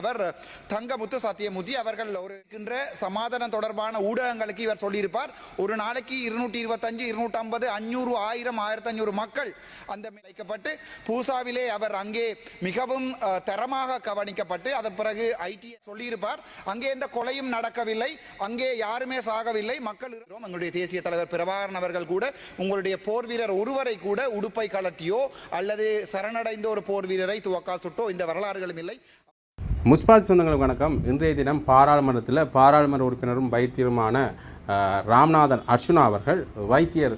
அவர் தங்கமுத்து சத்தியமூர்த்தி அவர்கள் ஒரு சமாதானம் தொடர்பான ஊடகங்களுக்கு இவர் சொல்லியிருப்பார். ஒரு நாளைக்கு 225, 250, 500, 1000, 1500 மக்கள் அந்த வைக்கப்பட்டு பூசாவிலே அவர் அங்கே மிகவும் தரமாக கவனிக்கப்பட்டு அதன் பிறகு ஐடி சொல்லியிருப்பார். அங்கே எந்த கொலையும் நடக்கவில்லை, அங்கே யாருமே சாகவில்லை, மக்கள். எங்களுடைய தேசிய தலைவர் பிரபாகரன் அவர்கள் கூட உங்களுடைய போர் வீரர் ஒருவரை கூட உடுப்பை கலட்டியோ அல்லது சரணடைந்த ஒரு போர் வீரரை துவக்கால் சுட்டோ இந்த வரலாறுகளும் இல்லை. முஸ்பாத் சொந்தங்களுக்கு வணக்கம். இன்றைய தினம் பாராளுமன்றத்தில் பாராளுமன்ற உறுப்பினரும் வைத்தியருமான ராம்நாதன் அர்ச்சுனா அவர்கள் வைத்தியர்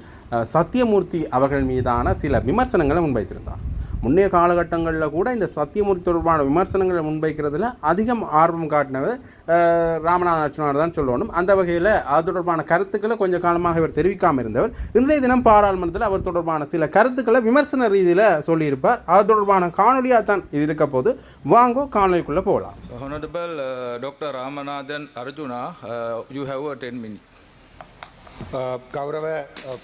சத்தியமூர்த்தி அவர்கள் மீதான சில விமர்சனங்களை முன்வைத்திருந்தார். முன்னைய காலகட்டங்களில் கூட இந்த சத்தியமூர்த்தி தொடர்பான விமர்சனங்களை முன்வைக்கிறதுல அதிகம் ஆர்வம் காட்டினவர் ராமநாதன் அர்ச்சுனா தான் சொல்லணும். அந்த வகையில் அது தொடர்பான கருத்துக்களை கொஞ்சம் காலமாக இவர் தெரிவிக்காமல் இருந்தவர். இன்றைய தினம் பாராளுமன்றத்தில் அவர் தொடர்பான சில கருத்துக்களை விமர்சன ரீதியில் சொல்லியிருப்பார். அது தொடர்பான காணொலியாக தான் இது இருக்க போது. வாங்கோ காணொலிக்குள்ளே போகலாம். Honorable Dr. Ramanathan Arjuna, you have 10 minutes. கௌரவ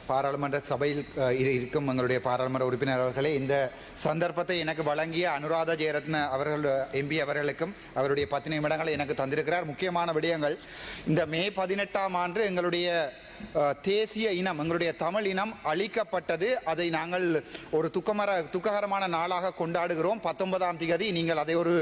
பாராளுமன்ற சபையில் இருக்கும் எங்களுடைய பாராளுமன்ற உறுப்பினர் அவர்களே, இந்த சந்தர்ப்பத்தை எனக்கு வழங்கிய அனுராதா ஜெயரத்ன அவர்கள் எம்பி அவர்களுக்கும் அவருடைய 10 நிமிடங்களை எனக்கு தந்திருக்கிறார். முக்கியமான விடயங்கள், இந்த மே 18ஆம் ஆண்டு எங்களுடைய தேசிய இனம், எங்களுடைய தமிழ் இனம் அழிக்கப்பட்டது. அதை நாங்கள் ஒரு துக்ககரமான நாளாக கொண்டாடுகிறோம். 19ஆம் தேதி நீங்கள் அதை ஒரு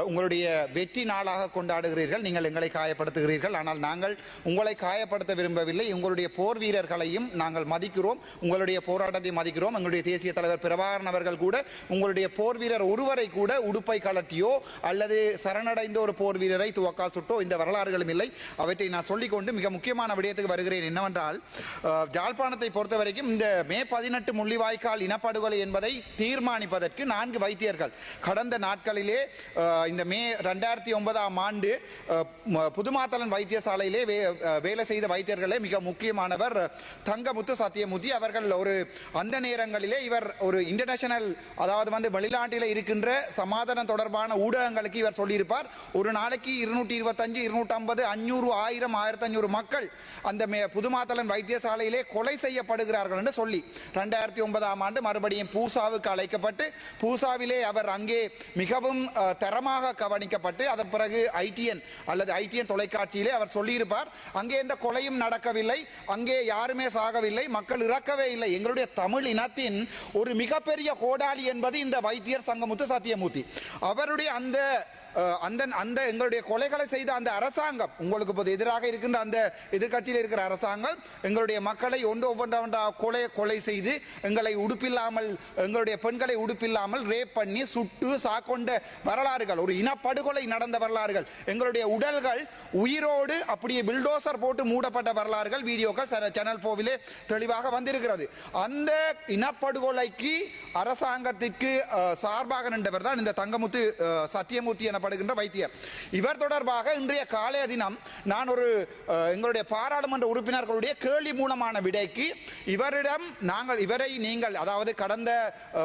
உங்களுடைய வெற்றி நாளாக கொண்டாடுகிறீர்கள். நீங்கள் எங்களை காயப்படுத்துகிறீர்கள். ஆனால் நாங்கள் உங்களை காயப்படுத்த விரும்பவில்லை. உங்களுடைய போர் வீரர்களையும் நாங்கள் மதிக்கிறோம், உங்களுடைய போராட்டத்தை மதிக்கிறோம். எங்களுடைய தேசிய தலைவர் பிரபாகரன் அவர்கள் கூட உங்களுடைய போர் வீரர் ஒருவரை கூட உடுப்பை கலட்டியோ அல்லது சரணடைந்த ஒரு போர் வீரரை துவக்கால் சுட்டோ இந்த வரலாறுகளும் இல்லை. அவற்றை நான் சொல்லிக்கொண்டு மிக முக்கியமான விடயத்துக்கு வருகிறேன். என்னவென்றால், யாழ்ப்பாணத்தை பொறுத்த வரைக்கும் இந்த மே 18 முள்ளிவாய்க்கால் இனப்படுகொலை என்பதை தீர்மானிப்பதற்கு 4 வைத்தியர்கள் கடந்த நாட்களிலே இந்த மே 2009ஆம் ஆண்டு புதுமாத்தளன் வைத்தியசாலையிலே வேலை செய்த வைத்தியர்களே மிக முக்கியமானவர் தங்கமுத்து சத்தியமூர்த்தி அவர்கள். அந்த நேரங்களிலே இவர் ஒரு இன்டர்நேஷனல், அதாவது வெளிநாட்டில் இருக்கின்ற சமாதானம் தொடர்பான ஊடகங்களுக்கு இவர் சொல்லியிருப்பார். ஒரு நாளைக்கு 225, 250, 500, 1000, 1500 மக்கள் அந்த புதுமாத்தளன் வைத்தியசாலையிலே கொலை செய்யப்படுகிறார்கள் என்று சொல்லி 2009ஆம் ஆண்டு மறுபடியும் பூசாவுக்கு அழைக்கப்பட்டு பூசாவிலே அவர் அங்கே மிகவும் தரமாக கவனிக்கப்பட்டு அதன் பிறகு ஐடிஎன் தொலைக்காட்சியிலே அவர் சொல்லியிருப்பார், அங்கே எந்த கொலையும் நடக்கவில்லை, அங்கே யாருமே சாகவில்லை, மக்கள் இறக்கவே இல்லை. எங்களுடைய தமிழ் இனத்தின் ஒரு மிகப்பெரிய கோடாளி என்பது இந்த வைத்தியர் சங்கமுத்து சத்தியமூர்த்தி அவருடைய அந்த எங்களுடைய கொலைகளை செய்த அந்த அரசாங்கம், உங்களுக்கு இப்போது எதிராக இருக்கின்ற அந்த எதிர்கட்சியில் இருக்கிற அரசாங்கம் எங்களுடைய மக்களை ஒன்றா கொலை செய்து எங்களை உடுப்பில்லாமல், எங்களுடைய பெண்களை உடுப்பில்லாமல் ரேப் பண்ணி சுட்டு சாக்கொண்ட வரலாறுகள், ஒரு இனப்படுகொலை நடந்த வரலாறுகள், எங்களுடைய உடல்கள் உயிரோடு அப்படியே பில்டோசர் போட்டு மூடப்பட்ட வரலாறுகள், வீடியோக்கள் சேனல் 4 தெளிவாக வந்திருக்கிறது. அந்த இனப்படுகொலைக்கு அரசாங்கத்திற்கு சார்பாக நின்றவர் தான் இந்த தங்கமுத்து சத்தியமூர்த்தி எனப்படுகின்ற வைத்தியர். இவர் தொடர்பாக இன்றைய காலைய தினம் நான் ஒரு எங்களுடைய பாராளுமன்ற உறுப்பினர்களுடைய கேள்வி மூலமான விடைக்கு இவரை நீங்கள், அதாவது கடந்த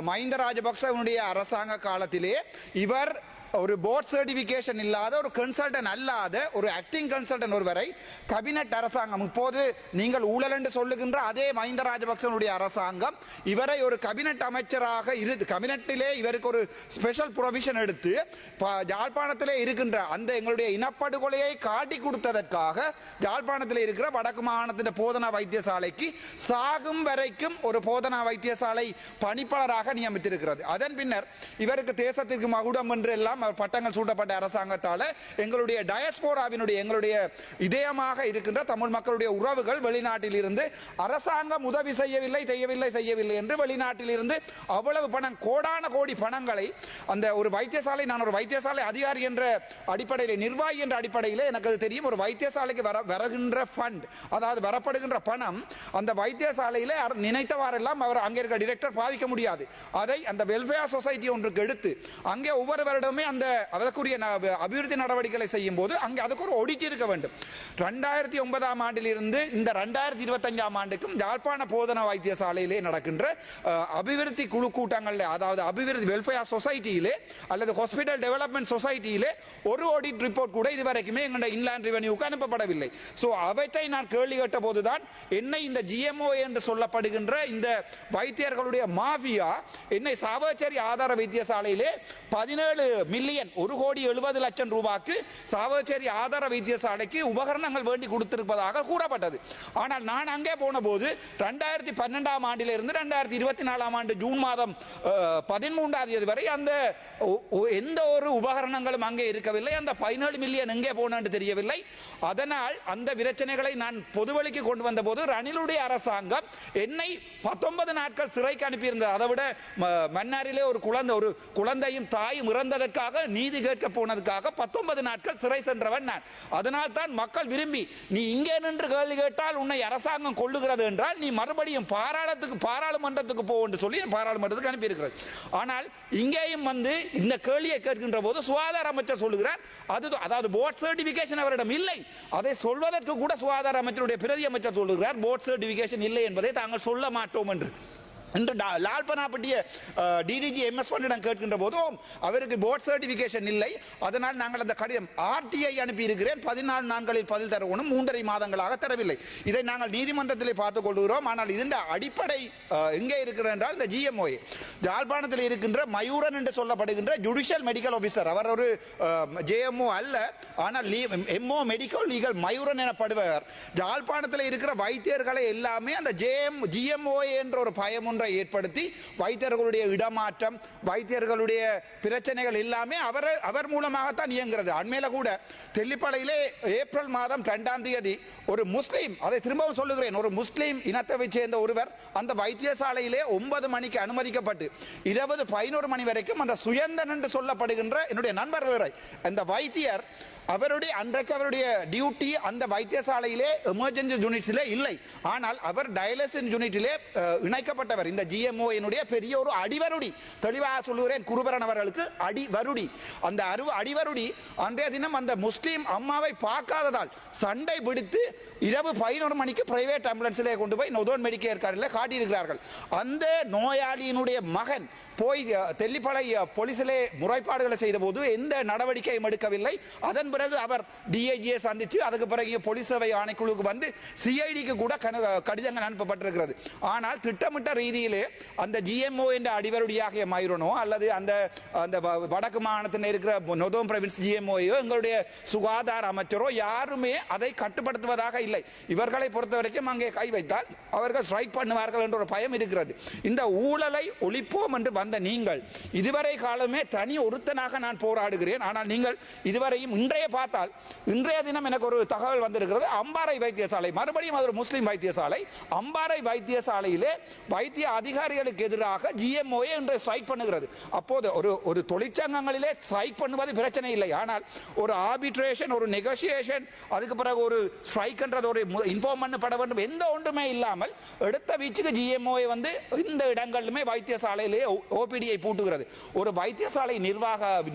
மஹிந்த ராஜபக்சவுடைய அரசாங்க காலத்திலே இவர் ஒரு போர்ட் சர்டிபிகேஷன் இல்லாத, ஒரு கன்சல்டன்ட் அல்லாத, ஒரு ஆக்டிங் கன்சல்டன்ட் ஒருவரை கேபினட் அரசாங்கம், இப்போது நீங்கள் ஊழல் என்று சொல்லுகின்ற அதே மஹிந்த ராஜபக்சனுடைய அரசாங்கம் இவரை ஒரு கேபினட் அமைச்சராக கேபினட்டிலே இவருக்கு ஒரு ஸ்பெஷல் ப்ரொவிஷன் எடுத்து யாழ்ப்பாணத்திலே இருக்கின்ற அந்த எங்களுடைய இனப்படுகொலையை காட்டி கொடுத்ததற்காக யாழ்ப்பாணத்தில் இருக்கிற வடக்கு மாகாணத்தின் போதனா வைத்தியசாலைக்கு சாகும் வரைக்கும் ஒரு போதனா வைத்தியசாலை பணிப்பாளராக நியமித்திருக்கிறது. அதன் பின்னர் இவருக்கு தேசத்திற்கு மகுடம் என்று எல்லாம் பட்டங்கள் சூட்டப்பட்ட அரசாங்கத்தால் எங்களுடைய டயஸ்போராவினுடைய, எங்களுடைய இதயமாக இருக்கின்ற தமிழ் மக்களுடைய உறவுகள் வெளிநாட்டில் இருந்து அரசாங்கம் உதவி செய்யவில்லை என்று வெளிநாட்டில் இருந்து அவ்வளவு பணம், கோடான கோடி பணங்களை அந்த ஒரு வைத்தியசாலை, நான் ஒரு வைத்தியசாலை அதிகாரி என்ற அடிப்படையில், நிர்வாகி என்ற அடிப்படையில் எனக்கு தெரியும், ஒரு வைத்தியசாலைக்கு வருகின்ற ஃபண்ட், அதாவது வரப்படுகின்ற பணம் அந்த வைத்தியசாலையில் நினைத்தவாறெல்லாம் அவர் அங்கே இருக்க டிரெக்டர் பாவிக்க முடியாது. அதை அந்த வெல்ஃபேர் சொசைட்டி ஒன்றுக்கு எடுத்து அங்கே ஒவ்வொரு வருடமே அந்த அதற்குரிய அபிவிருத்தி நடவடிக்கைகளை செய்யும் போது அங்கே அதுக்கு ஒரு ஆடிட் இருக்க வேண்டும். 2009ஆம் ஆண்டிலிருந்து இந்த 2025ஆம் ஆண்டுக்கும் யாழ்ப்பாண போதனா வைத்தியசாலையிலே நடக்கின்ற அபிவிருத்தி குழு கூட்டங்களில், அதாவது அபிவிருத்தி வெல்ஃபேர் சொசைட்டியிலே அல்லது ஹாஸ்பிட்டல் டெவலப்மெண்ட் சொசைட்டியிலே ஒரு ஆடிட் ரிப்போர்ட் கூட இதுவரைக்குமே எங்களுடைய இன்லேண்ட் ரெவென்யூக்கு அனுப்பப்படவில்லை. ஸோ அவற்றை நான் கேள்வி கேட்ட போதுதான் என்னை இந்த GMO என்று சொல்லப்படுகின்ற இந்த வைத்தியர்களுடைய மாஃபியா என்னை சாவச்சேரி ஆதார வைத்தியசாலையிலே 17 மில்லியன் 1,70,00,000 ரூபாய்க்கு சாவகச்சேரி ஆதார வைத்தியசாலைக்கு உபகரணங்கள் வேண்டி கொடுத்திருப்பதாக கூறப்பட்டது. ஆனால் நான் அங்கே போன போது 2012ஆம் ஆண்டிலிருந்து 2024ஆம் ஆண்டு ஜூன் மாதம் 13ஆம் தேதி வரை அந்த எந்த ஒரு உபகரணங்களும் அங்கே இருக்கவில்லை. அந்த 17 மில்லியன் எங்கே போனது தெரியவில்லை. அதனால் அந்த பிரச்சனைகளை நான் பொதுவெளிக்கு கொண்டு வந்த போது ரணிலுடைய அரசாங்கம் என்னை 19 நாட்கள் சிறைக்கு அனுப்பியிருந்தது. அதை விட மன்னாரிலே ஒரு குழந்தையும் தாயும் இறந்ததற்காக நீதி கேட்க போனதுக்காக 19 நாட்கள் சிறை சென்றவன் நான். அதனால் தான் மக்கள் விரும்பி நீ இங்கே நின்று கேள்வி கேட்டால் உன்னை அரசாங்கம் கொள்ளுகிறது என்றால் நீ மறுபடியும் பாராளுமன்றத்துக்கு போ என்று சொல்லி பாராளுமன்றத்துக்கு அனுப்பியிருக்கிறது. ஆனால் இங்கேயும் வந்து இந்த கேள்வியை கேட்கின்ற போது சுகாதார அமைச்சர் சொல்லுகிறார் அதாவது போர்ட் சர்டிபிகேஷன் அவரிடம் இல்லை. அதை சொல்வதற்கு கூட சுகாதார அமைச்சருடைய பிரதி அமைச்சர் சொல்லுகிறார் போர்ட் சர்டிபிகேஷன் இல்லை என்பதை தாங்கள் சொல்ல மாட்டோம் என்று. இன்று லால்பனாப்பட்டிய டிடிஜி எம்எஸ் ஒன்னிடம் கேட்கின்ற போதும் அவருக்கு போர்ட் சர்டிபிகேஷன் இல்லை. அதனால் நாங்கள் அந்த கடிதம் ஆர்டிஐ அனுப்பி இருக்கிறேன் 14 நாட்களில் பதில் தரவும் 3.5 மாதங்களாக தரவில்லை. இதை நாங்கள் நீதிமன்றத்தில் பார்த்துக் கொள்கிறோம். ஆனால் இதன் அடிப்படை எங்கே இருக்கிறது என்றால் இந்த ஜிஎம்ஓ யாழ்ப்பாணத்தில் இருக்கின்ற மயூரன் என்று சொல்லப்படுகின்ற ஜுடிஷியல் மெடிக்கல் ஆஃபீஸர் அவர் ஒரு ஜேஎம்ஓ அல்ல. ஆனால் எம்ஓ மெடிக்கல் லீகல் மயூரன் எனப்படுவர். யாழ்ப்பாணத்தில் இருக்கிற வைத்தியர்களை எல்லாமே அந்த ஜிஎம்ஓ என்ற ஒரு பயம் ஏற்படுத்தி வைத்தியர்களுடைய இடமாற்றம் வைத்தியர்களுடைய பிரச்சனைகள் எல்லாமே அவர் மூலமாகத்தான் இயங்குகிறது. அண்மையில கூட தெல்லிப்பளையிலே ஏப்ரல் மாதம் 2ஆம் தேதி ஒரு முஸ்லீம் அதை திரும்பவும் சொல்லுகிறேன் ஒரு முஸ்லீம் இனத்தை சேர்ந்த ஒருவர் அந்த வைத்தியசாலையிலே 9 மணிக்கு அனுமதிக்கப்பட்டு 11 மணி வரைக்கும் அந்த சுயந்தன் என்று சொல்லப்படுகின்ற என்னுடைய நண்பர் அந்த வைத்தியர் அன்றைக்கு அவருடைய டியூட்டி அந்த வைத்தியசாலையிலே எமர்ஜென்சி யூனிட்ஸிலே இல்லை. ஆனால் அவர் டயாலிசிஸ் யூனிட்டிலே இணைக்கப்பட்டவர். இந்த ஜிஎம்ஓ பெரிய ஒரு அடிவருடி தெளிவாக சொல்லுகிறேன் குருபரன் அவர்களுக்கு அடிவருடி. அந்த அடிவருடி அன்றைய தினம் அந்த முஸ்லீம் அம்மாவை பார்க்காததால் சண்டை பிடித்து இரவு 11 மணிக்கு பிரைவேட் ஆம்புலன்ஸிலே கொண்டு போய் நொதோன் மெடிக்கேர் காரில் காட்டியிருக்கிறார்கள். அந்த நோயாளியினுடைய மகன் போய் தெல்லிப்பளை போலீசிலே முறைப்பாடுகளை செய்த போது எந்த நடவடிக்கையும் எடுக்கவில்லை. அதன் பிறகு அவர் டிஐஜியை சந்தித்து அதுக்கு பிறகு போலீஸ் சேவை ஆணைக்குழுக்கு வந்து சிஐடிக்கு கூட கடிதங்கள் அனுப்பப்பட்டிருக்கிறது. ஆனால் திட்டமிட்ட ரீதியிலே அந்த ஜிஎம்ஓ என்ற அடிவருடியாகிய மயூரனோ அல்லது அந்த வடக்கு மாகாணத்தில் இருக்கிற நொதோம் பிரவின்ஸ் ஜிஎம்ஓயோ எங்களுடைய சுகாதார அமைச்சரோ யாருமே அதை கட்டுப்படுத்துவதாக இல்லை. இவர்களை பொறுத்த வரைக்கும் அங்கே கை வைத்தால் அவர்கள் ஸ்ட்ரைக் பண்ணுவார்கள் என்ற ஒரு பயம் இருக்கிறது. இந்த ஊழலை ஒழிப்போம் என்று வந்த நீங்கள் இதுவரை காலமே தனி ஒருத்தனாக நான் போராடுகிறேன். ஆனால் நீங்கள் இதுவரையும் இன்றைய தினம் எனக்கு ஒரு தகவல் வந்திருக்கிறது. அம்பாறை வைத்தியசாலை மறுபடியும் அது ஒரு முஸ்லிம் வைத்தியசாலை. அம்பாறை வைத்தியசாலையிலே வைத்திய அதிகாரிகளுக்கு எதிராக ஜிஎம்ஓ என்று ஸ்ட்ரைக் பண்ணுகிறது. அப்போது ஒரு தொழிற்சங்கங்களிலே ஸ்ட்ரைக் பண்ணுவது பிரச்சனை இல்லை. ஆனால் ஒரு ஆர்பிட்ரேஷன் ஒரு நெகோசியேஷன் அதுக்கு பிறகு ஒரு ஸ்ட்ரைக் என்றது ஒரு இன்ஃபார்ம் பண்ணப்பட வேண்டும் எந்த ஒன்றுமே இல்லாமல் எடுத்த வீச்சுக்கு ஜிஎம்ஓ வந்து இந்த இடங்களிலுமே வைத்தியசாலையிலே ஓபிடியை பூட்டுகிறது. ஒரு வைத்தியசாலை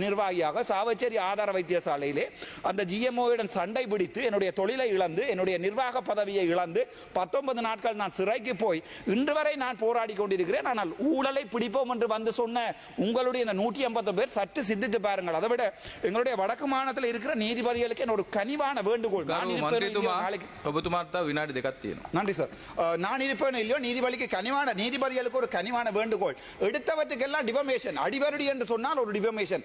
நிர்வாகியாக சாவச்சேரி ஆதார வைத்தியசாலையிலே அந்த ஜிஎம்ஓவுடன் சண்டை பிடித்து என்னுடைய தொழிலை இழந்து என்னுடைய நிர்வாக பதவியை இழந்து 19 நாட்கள் நான் சிறைக்கு போய் இன்று வரை நான் போராடி கொண்டிருக்கிறேன். ஆனால் ஊழலை பிடிப்போம் என்று வந்து சொன்ன உங்களுடைய இந்த 150 பேர் சற்று சிந்தித்து பாருங்கள். அதை விட எங்களுடைய வடக்கு மாநிலத்தில் இருக்கிற நீதிபதிகளுக்கு ஒரு கனிவான வேண்டுகோள். நன்றி சார். நான் இருப்பேன் இல்லையோ நீதிபதிக்கு நீதிபதிகளுக்கு ஒரு கனிவான வேண்டுகோள். எடுத்தவற்றுக்கெல்லாம் டிஃபமேஷன் அடிவருடி என்று சொன்னால் ஒரு டிஃபமேஷன்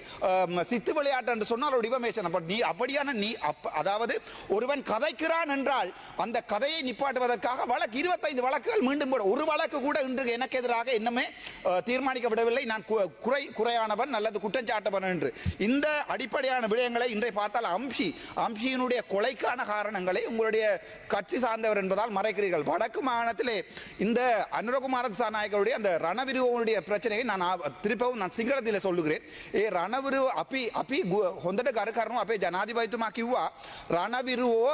சித்து விளையாட்டு என்று சொன்னால் ஒரு டிஃபமேஷன். அப்படியான அதாவது ஒருவன் கதைக்கிறான் என்றால் அந்த கதையை நிப்பாட்டுவதற்காக வழக்கு 25 வழக்குகள் மீண்டும் போட ஒரு வழக்கு கூட இன்று எனக்கு எதிராக இன்னுமே தீர்மானிக்கப்படவில்லை. நான் குறையானவன் அல்லது குற்றஞ்சாட்டவன் என்று இந்த அடிப்படையான விடயங்களை இன்றை பார்த்தால் அம்ஷியினுடைய கொலைக்கான காரணங்களை உங்களுடைய கட்சி சார்ந்தவர் என்பதால் மறைக்கிறீர்கள். வடக்கு மாகாணத்திலே இந்த அனுரகுமார திசாநாயக்கருடைய அந்த ரணவிருவனுடைய பிரச்சனையை நான் சிங்களத்தில் சொல்லுகிறேன். ரணவிருவ අපි හොඳට ගරු කරනවා අපේ ජනාධිපතිතුමා කිව්වා රණවිරුවෝ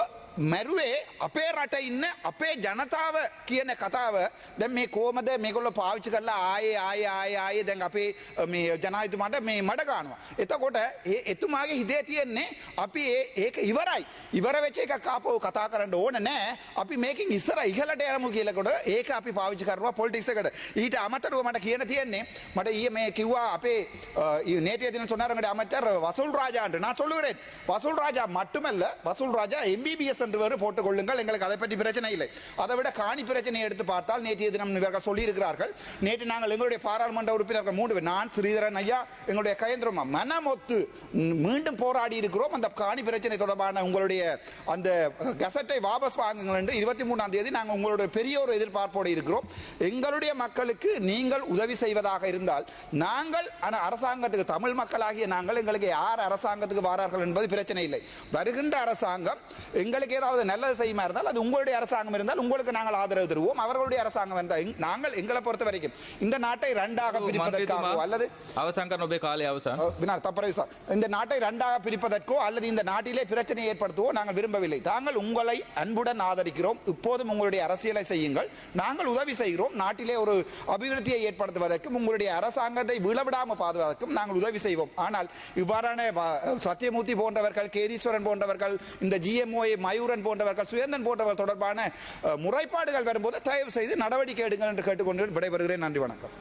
මැරුවේ අපේ රට ඉන්න අපේ ජනතාව කියන කතාව දැන් මේ කොහමද මේගොල්ලෝ පාවිච්චි කරලා ආයේ දැන් අපේ මේ ජනාධිපතිතුමාට මේ මඩ ගන්නවා. එතකොට එතුමාගේ හිතේ තියෙන්නේ අපි ඒක ඉවර වෙච්ච එකක් ආපහු කතා කරන්න ඕන නෑ. අපි මේකෙන් ඉහළට යමු කියලාකොට ඒක අපි පාවිච්චි කරනවා පොලිටික්ස් එකට. ඊට අමතරව මට කියන්න තියෙන්නේ මට ඊයේ මේ කිව්වා අපේ நேற்றைய தினம் சொன்னாருங்க அமைச்சர் வசூல் ராஜா என்று நான் சொல்லுகிறேன். வசூல் ராஜா மட்டுமல்ல வசூல் ராஜா MBBS என்று வேறு போட்டுக் கொள்ளுங்கள், எங்களுக்கு அதை பற்றி பிரச்சனை இல்லை. அதை விட காணி பிரச்சனையை எடுத்து பார்த்தால் நேற்றைய தினம் இவர்கள் சொல்லியிருக்கிறார்கள். நேற்று நாங்கள் எங்களுடைய பாராளுமன்ற உறுப்பினர்கள் 3 பேர், நான், ஸ்ரீதரன் ஐயா, எங்களுடைய கயந்திரமா மனமொத்து மீண்டும் போராடி இருக்கிறோம். அந்த காணி பிரச்சனை தொடர்பான உங்களுடைய அந்த கசட்டை வாபஸ் வாங்குங்கள் என்று 23ஆம் தேதி நாங்கள் உங்களுடைய பெரிய ஒரு எதிர்பார்ப்போடு இருக்கிறோம். எங்களுடைய மக்களுக்கு நீங்கள் உதவி செய்வதாக இருந்தால் நாங்கள் அரசாங்கத்துக்கு, தமிழ் மக்களாகிய நாங்கள், எங்களுக்கு யார் அரசாங்கத்துக்கு வாரார்கள் என்பது பிரச்சனை இல்லை. வருகின்ற அரசாங்கம் எங்களுக்கு ஏதாவது நல்லது செய்யுமா இருந்தால் அது உங்களுடைய அரசாங்கம் இருந்தால் உங்களுக்கு நாங்கள் ஆதரவு தருவோம். அவர்களுடைய அரசாங்கம் இருந்தால் நாங்கள் எங்களை பொறுத்த வரைக்கும் இந்த நாட்டை 2ஆக பிரிப்பதற்காகவோ அல்லது இந்த நாட்டை 2ஆக பிரிப்பதற்கோ அல்லது இந்த நாட்டிலே பிரச்சனை ஏற்படுத்தவோ நாங்கள் விரும்பவில்லை. நாங்கள் உங்களை அன்புடன் ஆதரிக்கிறோம். இப்போதும் உங்களுடைய அரசியலை செய்யுங்கள், நாங்கள் உதவி செய்கிறோம். நாட்டிலே ஒரு அபிவிருத்தியை ஏற்படுத்துவதற்கும் உங்களுடைய அரசாங்கத்தை விழவிடாமல் பாதுகாக்கும் நாங்கள் உதவி செய்வோம். ஆனால் இவ்வாறான சத்தியமூர்த்தி போன்றவர்கள், கேதீஸ்வரன் போன்றவர்கள், இந்த GMO மயூரன் போன்றவர்கள், சுயந்தன் போன்றவர்கள் தொடர்பான முறைப்பாடுகள் வரும்போது தயவு செய்து நடவடிக்கை எடுங்கள் என்று கேட்டுக்கொண்டு விடைபெறுகிறேன். நன்றி, வணக்கம்.